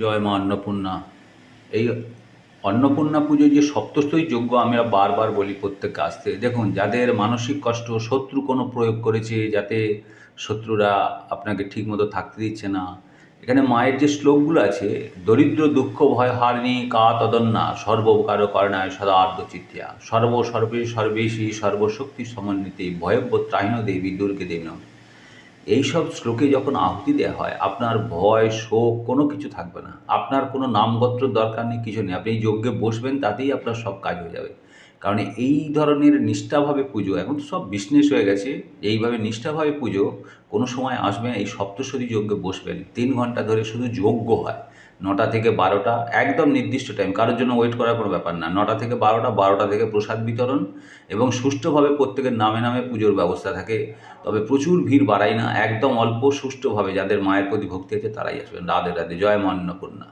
জয় মা অন্নপূর্ণা। এই অন্নপূর্ণা পুজো যে সপ্তশতী যজ্ঞ আমরা বারবার বলি প্রত্যেককে আসতে। দেখুন, যাদের মানসিক কষ্ট, শত্রু কোনো প্রয়োগ করেছে যাতে শত্রুরা আপনাকে ঠিকমতো থাকতে দিচ্ছে না, এখানে মায়ের যে শ্লোকগুলো আছে, দরিদ্র দুঃখ ভয় হারিণী কা তদন্না সর্বকার করণায় সদা আর্দ্রচিত্তিয়া সর্বসর্বে সর্বেশী সর্বশক্তি সমন্বিতে ভয়ব্যত্রাহিণ দেবী দুর্গে দেবী নমঃ। এইসব শ্লোকে যখন আহুতি দেওয়া হয়, আপনার ভয় শোক কোনো কিছু থাকবে না। আপনার কোনো নামগোত্রর দরকার নেই, কিছু নেই। আপনি এই যজ্ঞে বসবেন, তাতেই আপনার সব কাজ হয়ে যাবে। কারণ এই ধরনের নিষ্ঠাভাবে পুজো, এখন তো সব বিজনেস হয়ে গেছে। এইভাবে নিষ্ঠাভাবে পুজো কোনো সময় আসবেন, এই সপ্তশতী যজ্ঞে বসবেন, 3 ঘন্টা ধরে শুধু যজ্ঞ হয়। 9টা থেকে 12টা, একদম নির্দিষ্ট টাইম, কারোর জন্য ওয়েট করার কোনো ব্যাপার না। 9টা থেকে 12টা, 12টা থেকে প্রসাদ বিতরণ, এবং সুষ্ঠুভাবে প্রত্যেকের নামে নামে পুজোর ব্যবস্থা থাকে। তবে প্রচুর ভিড় বাড়াই না, একদম অল্প সুষ্ঠুভাবে যাদের মায়ের প্রতি ভক্তি আছে তারাই আসবেন। রাধে রাধে, জয় মা অন্নপূর্ণা।